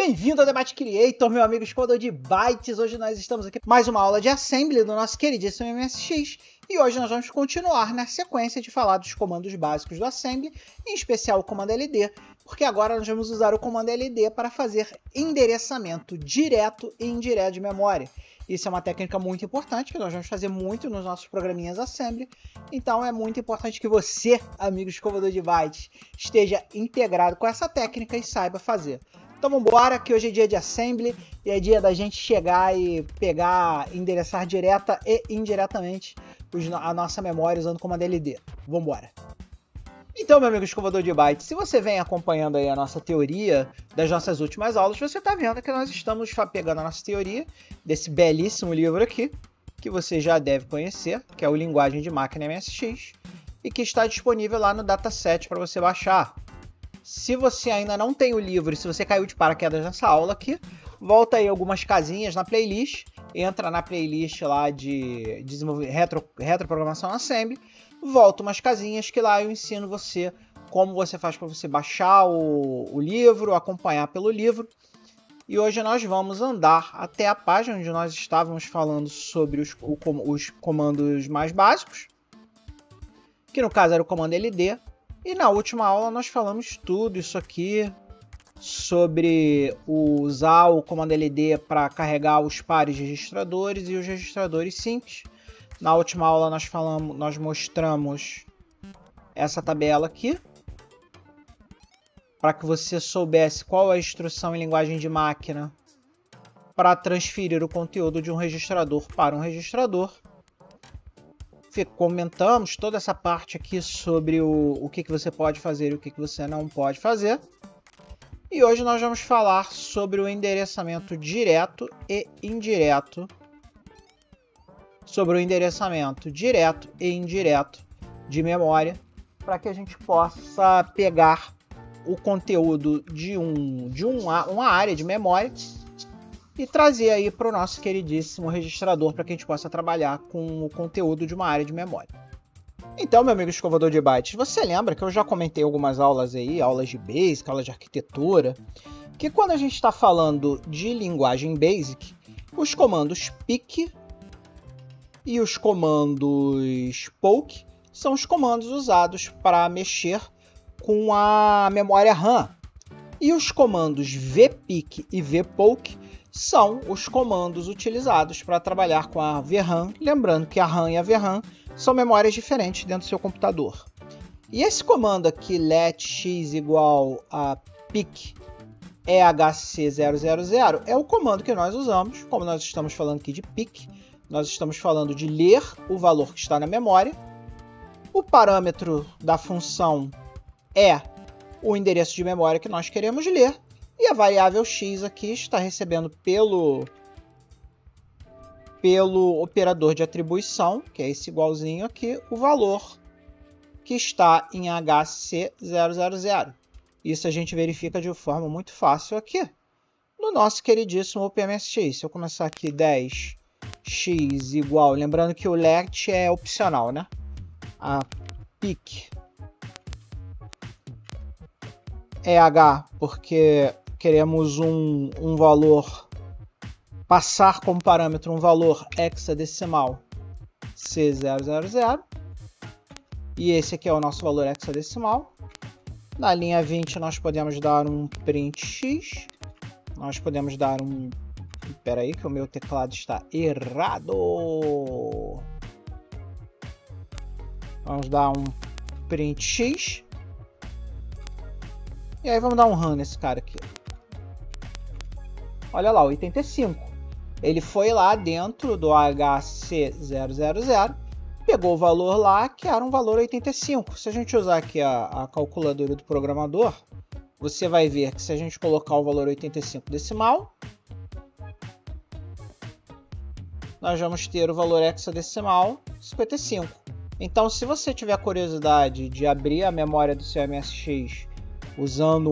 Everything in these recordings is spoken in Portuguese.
Bem-vindo ao Debate Creator, meu amigo escovador de bytes. Hoje nós estamos aqui mais uma aula de Assembly do nosso queridíssimo MSX. E hoje nós vamos continuar na sequência de falar dos comandos básicos do Assembly, em especial o comando LD, porque agora nós vamos usar o comando LD para fazer endereçamento direto e indireto de memória. Isso é uma técnica muito importante, que nós vamos fazer muito nos nossos programinhas Assembly. Então é muito importante que você, amigo escovador de bytes, esteja integrado com essa técnica e saiba fazer. Então vamos embora, que hoje é dia de Assembly e é dia da gente chegar e pegar, endereçar direta e indiretamente a nossa memória usando o comando LD. Vamos embora. Então, meu amigo escovador de bytes, se você vem acompanhando aí a nossa teoria das nossas últimas aulas, você está vendo que nós estamos pegando a nossa teoria desse belíssimo livro aqui, que você já deve conhecer, que é o Linguagem de Máquina MSX, e que está disponível lá no dataset para você baixar. Se você ainda não tem o livro e se você caiu de paraquedas nessa aula aqui, volta aí algumas casinhas na playlist, entra na playlist lá de retroprogramação Assembly, volta umas casinhas que lá eu ensino você como você faz para você baixar o livro, acompanhar pelo livro. E hoje nós vamos andar até a página onde nós estávamos falando sobre os comandos mais básicos, que no caso era o comando LD. E na última aula nós falamos tudo isso aqui sobre usar o comando LD para carregar os pares de registradores e os registradores simples. Na última aula nós mostramos essa tabela aqui para que você soubesse qual é a instrução em linguagem de máquina para transferir o conteúdo de um registrador para um registrador. Comentamos toda essa parte aqui sobre o que você pode fazer e o que você não pode fazer. E hoje nós vamos falar sobre o endereçamento direto e indireto. Sobre o endereçamento direto e indireto de memória, para que a gente possa pegar o conteúdo de uma área de memória e trazer aí para o nosso queridíssimo registrador para que a gente possa trabalhar com o conteúdo de uma área de memória. Então, meu amigo escovador de bytes, você lembra que eu já comentei algumas aulas aí, aulas de Basic, aulas de arquitetura, que quando a gente está falando de linguagem Basic, os comandos PIC e os comandos POK são os comandos usados para mexer com a memória RAM. E os comandos VPIC e VPOK são os comandos utilizados para trabalhar com a VRAM, lembrando que a RAM e a VRAM são memórias diferentes dentro do seu computador. E esse comando aqui, let x igual a PIC EHC000, é o comando que nós usamos, como nós estamos falando aqui de PIC, nós estamos falando de ler o valor que está na memória. O parâmetro da função é o endereço de memória que nós queremos ler. E a variável x aqui está recebendo pelo operador de atribuição, que é esse igualzinho aqui, o valor que está em HC000. Isso a gente verifica de forma muito fácil aqui no nosso queridíssimo OpenMSX. Se eu começar aqui 10x igual, lembrando que o let é opcional, né? A PIC é H, porque queremos um valor, passar como parâmetro um valor hexadecimal C000. E esse aqui é o nosso valor hexadecimal. Na linha 20 nós podemos dar um print x. Nós podemos dar um... Espera aí que o meu teclado está errado. Vamos dar um print x. E aí vamos dar um run nesse cara aqui. Olha lá, 85. Ele foi lá dentro do HC000, pegou o valor lá, que era um valor 85. Se a gente usar aqui a calculadora do programador, você vai ver que se a gente colocar o valor 85 decimal, nós vamos ter o valor hexadecimal 55. Então, se você tiver curiosidade de abrir a memória do seu MSX usando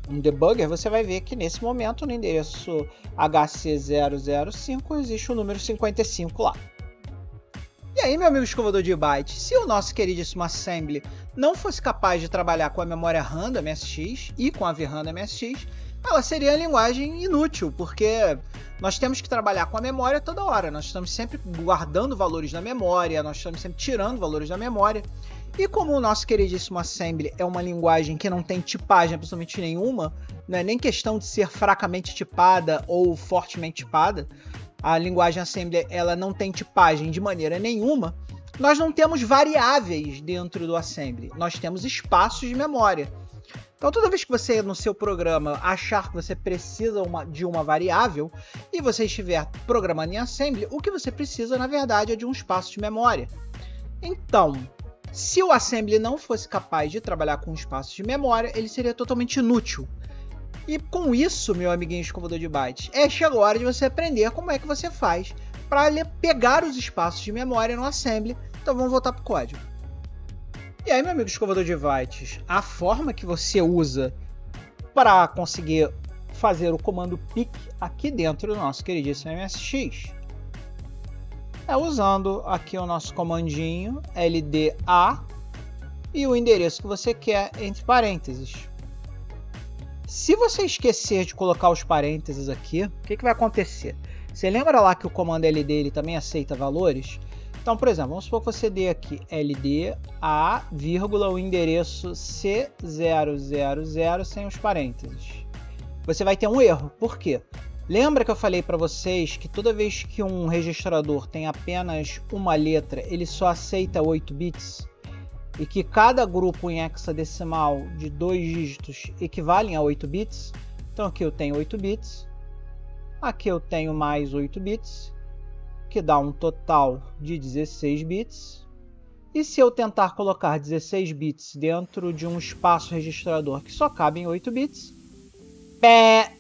um debugger, você vai ver que nesse momento no endereço HC005 existe o número 55 lá. E aí, meu amigo escovador de bytes, se o nosso queridíssimo Assembly não fosse capaz de trabalhar com a memória RAM do MSX e com a VRAM do MSX, ela seria a linguagem inútil, porque nós temos que trabalhar com a memória toda hora, nós estamos sempre guardando valores na memória, nós estamos sempre tirando valores da memória, e como o nosso queridíssimo Assembly é uma linguagem que não tem tipagem absolutamente nenhuma, não é nem questão de ser fracamente tipada ou fortemente tipada, a linguagem Assembly ela não tem tipagem de maneira nenhuma, nós não temos variáveis dentro do Assembly, nós temos espaços de memória. Então toda vez que você no seu programa achar que você precisa de uma variável e você estiver programando em Assembly, o que você precisa na verdade é de um espaço de memória. Então, se o Assembly não fosse capaz de trabalhar com espaços de memória, ele seria totalmente inútil. E com isso, meu amiguinho escovador de bytes, chega a hora de você aprender como é que você faz para pegar os espaços de memória no Assembly. Então vamos voltar para o código. E aí, meu amigo escovador de bytes, a forma que você usa para conseguir fazer o comando pick aqui dentro do nosso queridíssimo MSX é usando aqui o nosso comandinho LDA e o endereço que você quer entre parênteses. Se você esquecer de colocar os parênteses aqui, o que vai acontecer? Você lembra lá que o comando LD ele também aceita valores? Então, por exemplo, vamos supor que você dê aqui LD A, vírgula, o endereço C000 sem os parênteses. Você vai ter um erro. Por quê? Lembra que eu falei para vocês que toda vez que um registrador tem apenas uma letra, ele só aceita 8 bits? E que cada grupo em hexadecimal de 2 dígitos equivalem a 8 bits? Então aqui eu tenho 8 bits, aqui eu tenho mais 8 bits, que dá um total de 16 bits. E se eu tentar colocar 16 bits dentro de um espaço registrador que só cabe em 8 bits,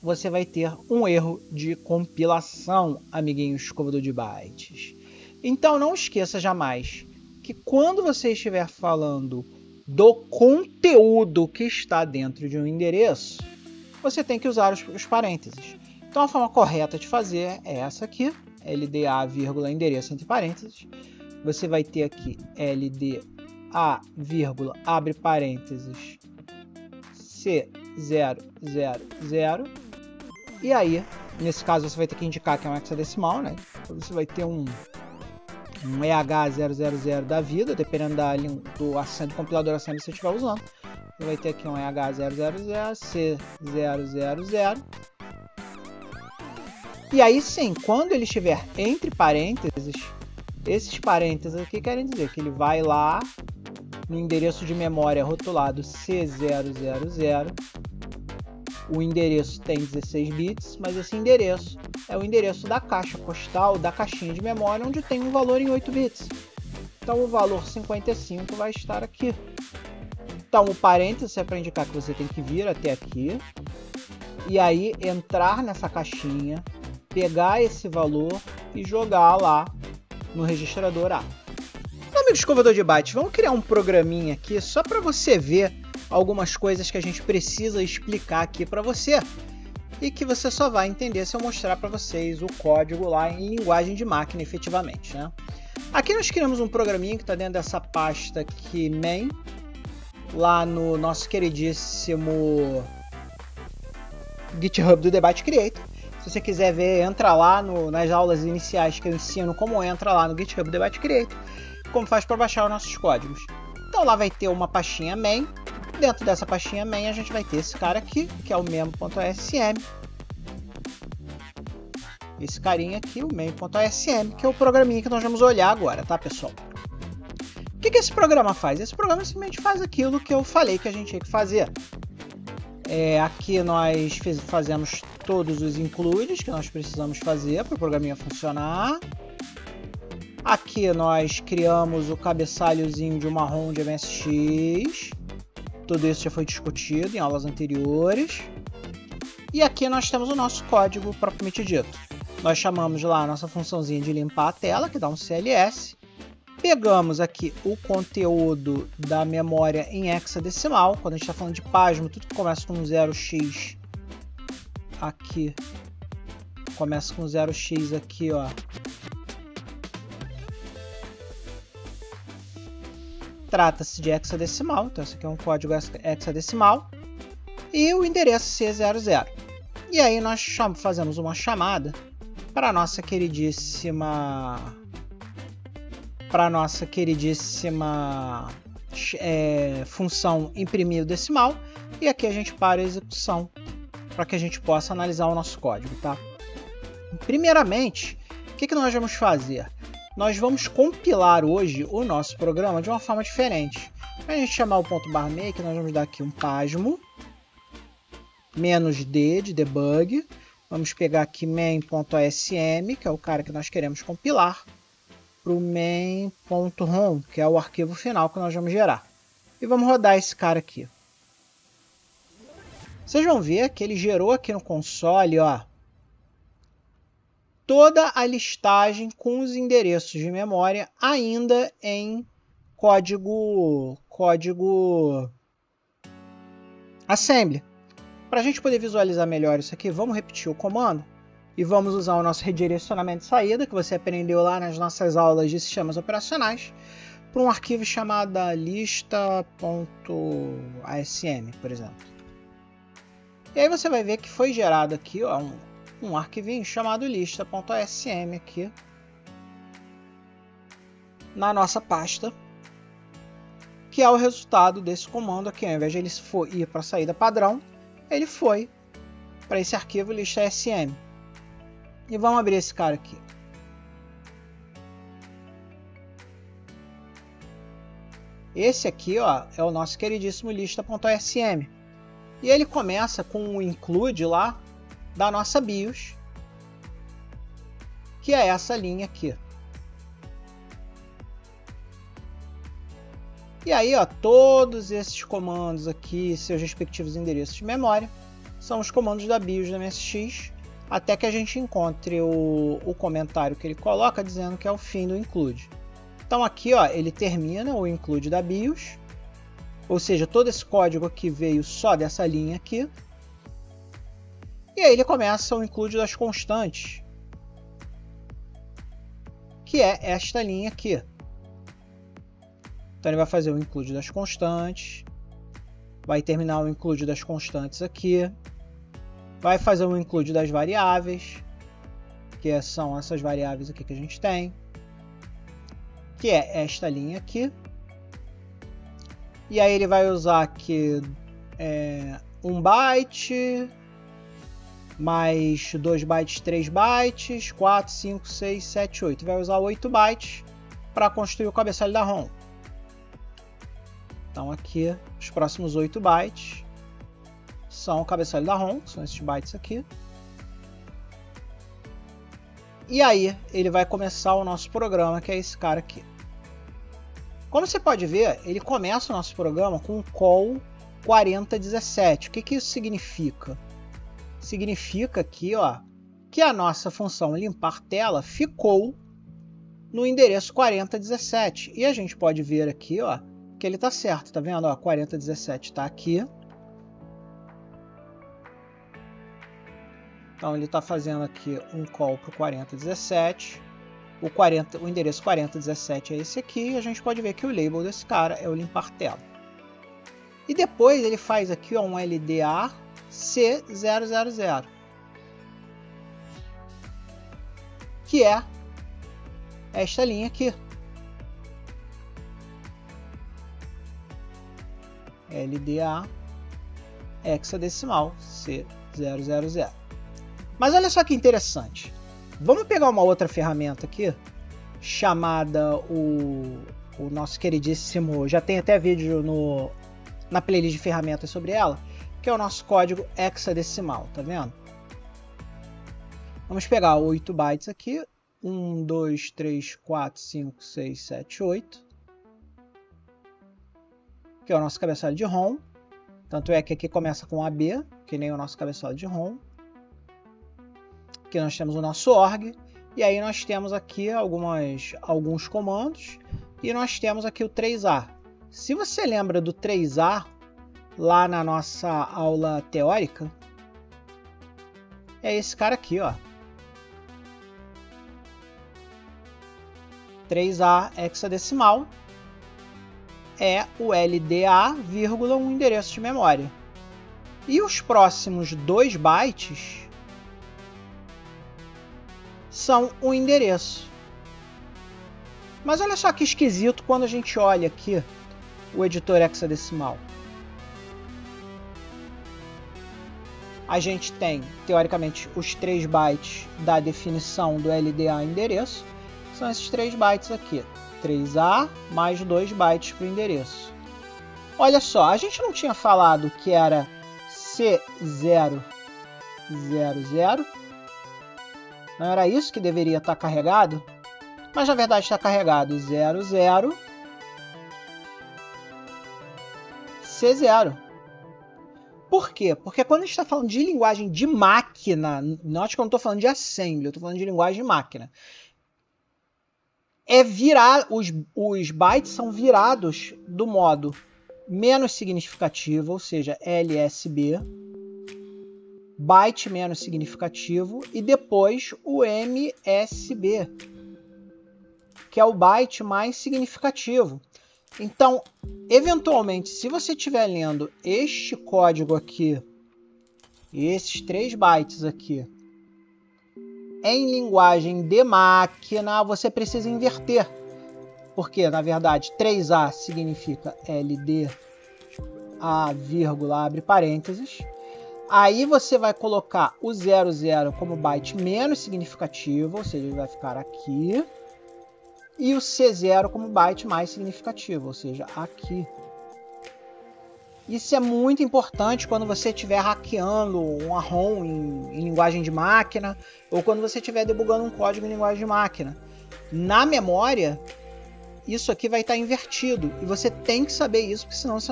você vai ter um erro de compilação, amiguinho escovador de bytes. Então não esqueça jamais que quando você estiver falando do conteúdo que está dentro de um endereço, você tem que usar os parênteses. Então a forma correta de fazer é essa aqui, LDA, vírgula, endereço entre parênteses. Você vai ter aqui LDA, vírgula, abre parênteses, C000. E aí, nesse caso, você vai ter que indicar que é um hexadecimal, né? Então você vai ter um EH000 da vida, dependendo do compilador assembly que você estiver usando. Você vai ter aqui um EH000, C000. E aí sim, quando ele estiver entre parênteses, esses parênteses aqui querem dizer que ele vai lá no endereço de memória rotulado C000. O endereço tem 16 bits, mas esse endereço é o endereço da caixa postal, da caixinha de memória, onde tem um valor em 8 bits. Então o valor 55 vai estar aqui. Então o parênteses é para indicar que você tem que vir até aqui, e aí entrar nessa caixinha, pegar esse valor e jogar lá no registrador A. Meu amigo escovador de bytes, vamos criar um programinha aqui só para você ver algumas coisas que a gente precisa explicar aqui para você e que você só vai entender se eu mostrar para vocês o código lá em linguagem de máquina efetivamente, né? Aqui nós criamos um programinha que está dentro dessa pasta aqui, main, lá no nosso queridíssimo GitHub do Debate Creator. Se você quiser ver, entra lá nas aulas iniciais que eu ensino como entra lá no GitHub do Debate Creator, como faz para baixar os nossos códigos. Então lá vai ter uma pastinha main. Dentro dessa pastinha main a gente vai ter esse cara aqui, que é o memo.asm. Esse carinha aqui, o main.asm, que é o programinha que nós vamos olhar agora, tá, pessoal? O que esse programa faz? Esse programa simplesmente faz aquilo que eu falei que a gente tinha que fazer. Aqui nós fazemos todos os includes que nós precisamos fazer para o programinha funcionar. Aqui nós criamos o cabeçalhozinho de uma ROM de MSX. Tudo isso já foi discutido em aulas anteriores. E aqui nós temos o nosso código propriamente dito. Nós chamamos lá a nossa funçãozinha de limpar a tela, que dá um CLS. Pegamos aqui o conteúdo da memória em hexadecimal. Quando a gente está falando de página, tudo que começa com 0x aqui. Começa com 0x aqui, ó. Trata-se de hexadecimal, então esse aqui é um código hexadecimal. E o endereço C00. E aí nós fazemos uma chamada para a nossa queridíssima função imprimir o decimal, e aqui a gente para a execução para que a gente possa analisar o nosso código, tá? Primeiramente, o que nós vamos fazer? Nós vamos compilar hoje o nosso programa de uma forma diferente. Para a gente chamar o ponto barra make, nós vamos dar aqui um pasmo -d de debug. Vamos pegar aqui main.asm, que é o cara que nós queremos compilar, para o main.rom, que é o arquivo final que nós vamos gerar. E vamos rodar esse cara aqui. Vocês vão ver que ele gerou aqui no console, ó, toda a listagem com os endereços de memória ainda em código assembly. Para a gente poder visualizar melhor isso aqui, vamos repetir o comando e vamos usar o nosso redirecionamento de saída, que você aprendeu lá nas nossas aulas de sistemas operacionais, para um arquivo chamado lista.asm, por exemplo. E aí você vai ver que foi gerado aqui, ó, um arquivinho chamado lista.asm aqui na nossa pasta, que é o resultado desse comando aqui. Ao invés de ele ir para a saída padrão, ele foi para esse arquivo lista.asm. E vamos abrir esse cara aqui. Esse aqui, ó, é o nosso queridíssimo lista.asm. E ele começa com o include lá da nossa BIOS, que é essa linha aqui. E aí, ó, todos esses comandos aqui, seus respectivos endereços de memória, são os comandos da BIOS da MSX, até que a gente encontre o comentário que ele coloca dizendo que é o fim do include. Então aqui, ó, ele termina o include da BIOS, ou seja, todo esse código aqui veio só dessa linha aqui. E aí ele começa o include das constantes, que é esta linha aqui. Então ele vai fazer o include das constantes, vai terminar o include das constantes aqui, vai fazer o include das variáveis, que são essas variáveis aqui que a gente tem, que é esta linha aqui. E aí ele vai usar aqui 1 byte, mais 2 bytes, 3 bytes, 4, 5, 6, 7, 8. Vai usar 8 bytes para construir o cabeçalho da ROM. Então aqui, os próximos 8 bytes são o cabeçalho da ROM, são esses bytes aqui. E aí ele vai começar o nosso programa, que é esse cara aqui. Como você pode ver, ele começa o nosso programa com o call 4017. O que isso significa? Significa aqui, ó, que a nossa função limpar tela ficou no endereço 4017. E a gente pode ver aqui, ó, que ele está certo, tá vendo? Ó, 4017 está aqui. Então ele está fazendo aqui um call para o 4017. O endereço 4017 é esse aqui, e a gente pode ver que o label desse cara é o limpar tela. E depois ele faz aqui, ó, um LDA C000, que é esta linha aqui. LDA hexadecimal C000. Mas olha só que interessante. Vamos pegar uma outra ferramenta aqui, chamada o nosso queridíssimo, já tem até vídeo na playlist de ferramentas sobre ela, que é o nosso código hexadecimal, tá vendo? Vamos pegar 8 bytes aqui, 1, 2, 3, 4, 5, 6, 7, 8, que é o nosso cabeçalho de ROM, tanto é que aqui começa com AB, que nem o nosso cabeçalho de ROM. Aqui nós temos o nosso org, e aí nós temos aqui alguns comandos, e nós temos aqui o 3A. Se você lembra do 3A, lá na nossa aula teórica, é esse cara aqui, ó. 3A hexadecimal é o LDA, vírgula, um endereço de memória. E os próximos 2 bytes são o endereço. Mas olha só que esquisito quando a gente olha aqui o editor hexadecimal. A gente tem, teoricamente, os 3 bytes da definição do LDA endereço. São esses 3 bytes aqui. 3A mais 2 bytes para o endereço. Olha só, a gente não tinha falado que era C000. Não era isso que deveria estar carregado? Mas na verdade está carregado 00 C0. Por quê? Porque quando a gente está falando de linguagem de máquina, note que eu não estou falando de assembly, eu estou falando de linguagem de máquina. Os bytes são virados do modo menos significativo, ou seja, LSB, byte menos significativo, e depois o MSB, que é o byte mais significativo. Então, eventualmente, se você estiver lendo este código aqui, esses 3 bytes aqui, em linguagem de máquina, você precisa inverter. Porque, na verdade, 3A significa LD, A, vírgula, abre parênteses. Aí você vai colocar o 00 como byte menos significativo, ou seja, ele vai ficar aqui. E o C0 como byte mais significativo, ou seja, aqui. Isso é muito importante quando você estiver hackeando uma ROM em linguagem de máquina, ou quando você estiver debugando um código em linguagem de máquina. Na memória, isso aqui vai estar invertido, e você tem que saber isso, porque senão você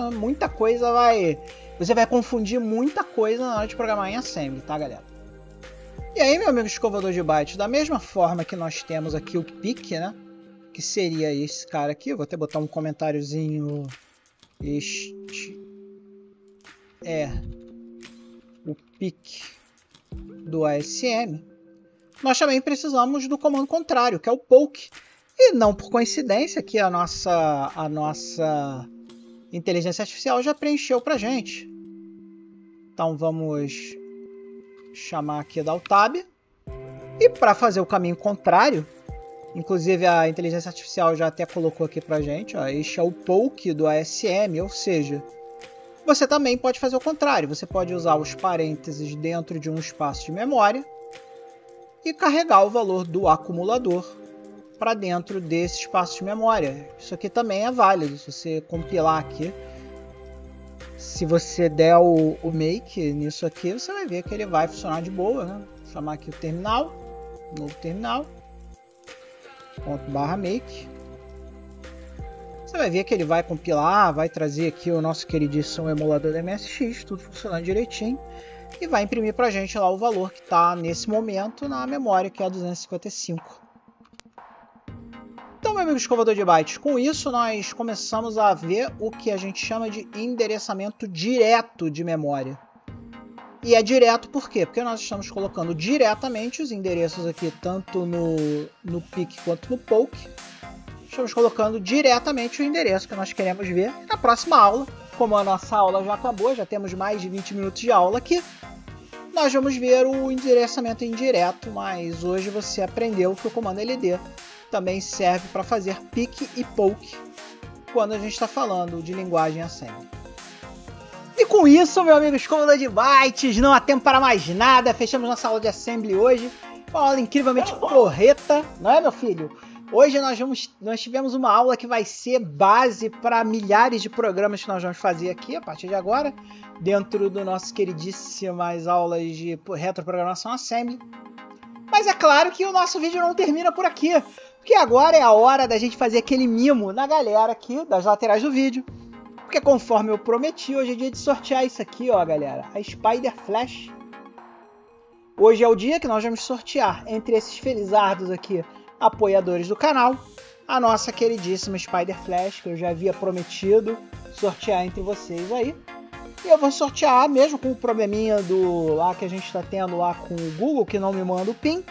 vai confundir muita coisa na hora de programar em assembly, tá, galera? E aí, meu amigo escovador de bytes, da mesma forma que nós temos aqui o PIC, né? Que seria esse cara aqui, eu vou até botar um comentáriozinho. Este é o PIC do ASM. Nós também precisamos do comando contrário, que é o poke. E não por coincidência que a nossa inteligência artificial já preencheu para gente. Então vamos chamar aqui da Tab. E para fazer o caminho contrário, inclusive a inteligência artificial já até colocou aqui para gente, ó, este é o poke do ASM, ou seja, você também pode fazer o contrário. Você pode usar os parênteses dentro de um espaço de memória e carregar o valor do acumulador para dentro desse espaço de memória. Isso aqui também é válido. Se você compilar aqui, se você der o make nisso aqui, você vai ver que ele vai funcionar de boa, né? Vou chamar aqui o terminal, novo terminal, ./make. Você vai ver que ele vai compilar, vai trazer aqui o nosso queridíssimo emulador da MSX, tudo funcionando direitinho, e vai imprimir para a gente lá o valor que está nesse momento na memória, que é a 255. Então, meu amigo escovador de bytes, com isso nós começamos a ver o que a gente chama de endereçamento direto de memória. E é direto por quê? Porque nós estamos colocando diretamente os endereços aqui, tanto no PIC quanto no poke. Estamos colocando diretamente o endereço que nós queremos ver. Na próxima aula, como a nossa aula já acabou, já temos mais de 20 minutos de aula aqui, nós vamos ver o endereçamento indireto, mas hoje você aprendeu que o comando LD também serve para fazer PIC e poke quando a gente está falando de linguagem assembly. E com isso, meu amigo escovador de bytes, não há tempo para mais nada. Fechamos nossa aula de assembly hoje. Uma aula incrivelmente porreta, não é, meu filho? Hoje nós tivemos uma aula que vai ser base para milhares de programas que nós vamos fazer aqui a partir de agora, dentro do nosso queridíssimas aulas de retroprogramação assembly. Mas é claro que o nosso vídeo não termina por aqui, porque agora é a hora da gente fazer aquele mimo na galera aqui das laterais do vídeo. Porque conforme eu prometi, hoje é dia de sortear isso aqui, ó, galera, a Spider Flash. Hoje é o dia que nós vamos sortear entre esses felizardos aqui, apoiadores do canal, a nossa queridíssima Spider Flash, que eu já havia prometido sortear entre vocês aí. E eu vou sortear, mesmo com o probleminha lá que a gente está tendo lá com o Google, que não me manda o PIN.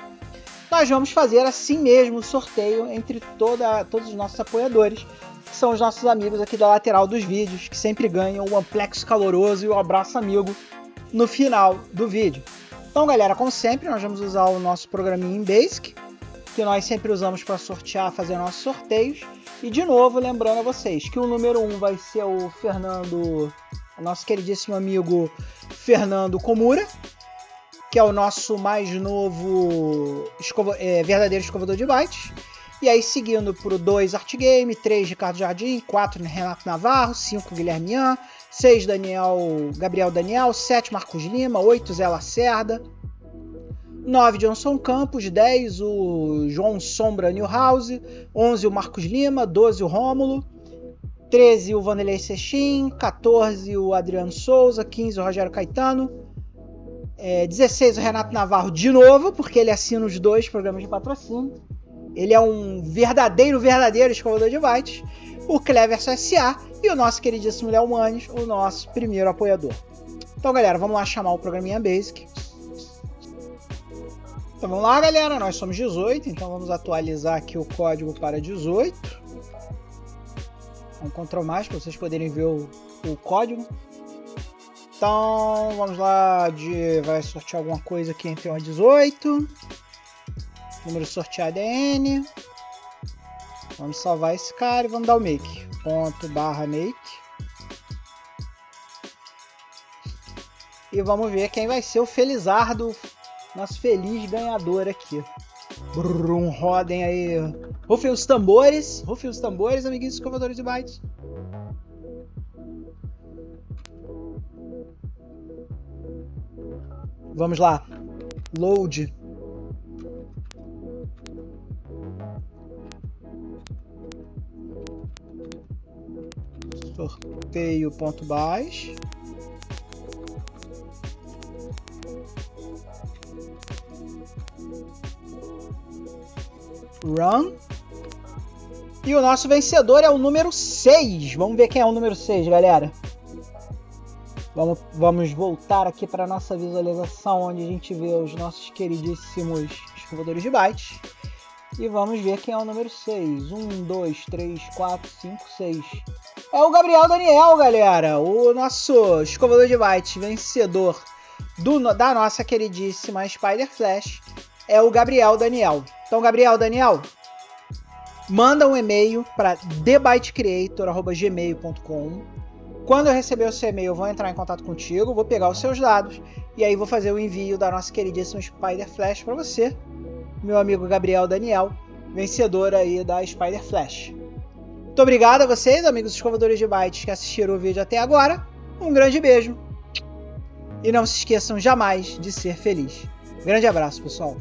Nós vamos fazer assim mesmo o sorteio entre todos os nossos apoiadores, que são os nossos amigos aqui da lateral dos vídeos, que sempre ganham o amplexo caloroso e o abraço amigo no final do vídeo. Então, galera, como sempre, nós vamos usar o nosso programinha em Basic, que nós sempre usamos para sortear, fazer nossos sorteios. E, de novo, lembrando a vocês que o número 1 vai ser o Fernando, nosso queridíssimo amigo Fernando Komura, que é o nosso mais novo verdadeiro escovador de bytes. E aí, seguindo por 2, Art Game, 3, Ricardo Jardim, 4, Renato Navarro, 5, Guilherme Ian, 6, Gabriel Daniel, 7, Marcos Lima, 8, Zé Lacerda, 9, Johnson Campos, 10, o João Sombra Newhouse, 11, o Marcos Lima, 12, o Rômulo, 13, o Vanderlei Sechim, 14, o Adriano Souza, 15, o Rogério Caetano, 16, o Renato Navarro de novo, porque ele assina os 2 programas de patrocínio. Ele é um verdadeiro escovador de bytes. O Cleverson S.A. e o nosso queridíssimo Léo Manes, o nosso primeiro apoiador. Então, galera, vamos lá chamar o programinha Basic. Então, vamos lá, galera. Nós somos 18, então vamos atualizar aqui o código para 18. Vamos Ctrl+, para vocês poderem ver o código. Então, vamos lá. Vai sortear alguma coisa aqui entre 1 e 18. Número sorteado é N. Vamos salvar esse cara e vamos dar o make. ./make. E vamos ver quem vai ser o Felizardo, nosso feliz ganhador aqui. Brum, rodem aí. Rufem os tambores, amiguinhos escovadores de bytes. Vamos lá. Load. Sorteio.bas. Run. E o nosso vencedor é o número 6. Vamos ver quem é o número 6, galera. Vamos voltar aqui para a nossa visualização, onde a gente vê os nossos queridíssimos escovadores de bytes. E vamos ver quem é o número 6. 1, 2, 3, 4, 5, 6. É o Gabriel Daniel, galera. O nosso escovador de bytes vencedor da nossa queridíssima Spider Flash é o Gabriel Daniel. Então, Gabriel Daniel, manda um e-mail para thebytecreator@gmail.com. Quando eu receber o seu e-mail, eu vou entrar em contato contigo, vou pegar os seus dados e aí vou fazer o envio da nossa queridíssima Spider Flash para você, meu amigo Gabriel Daniel, vencedor aí da Spider Flash. Muito obrigado a vocês, amigos escovadores de bytes, que assistiram o vídeo até agora. Um grande beijo. E não se esqueçam jamais de ser feliz. Grande abraço, pessoal.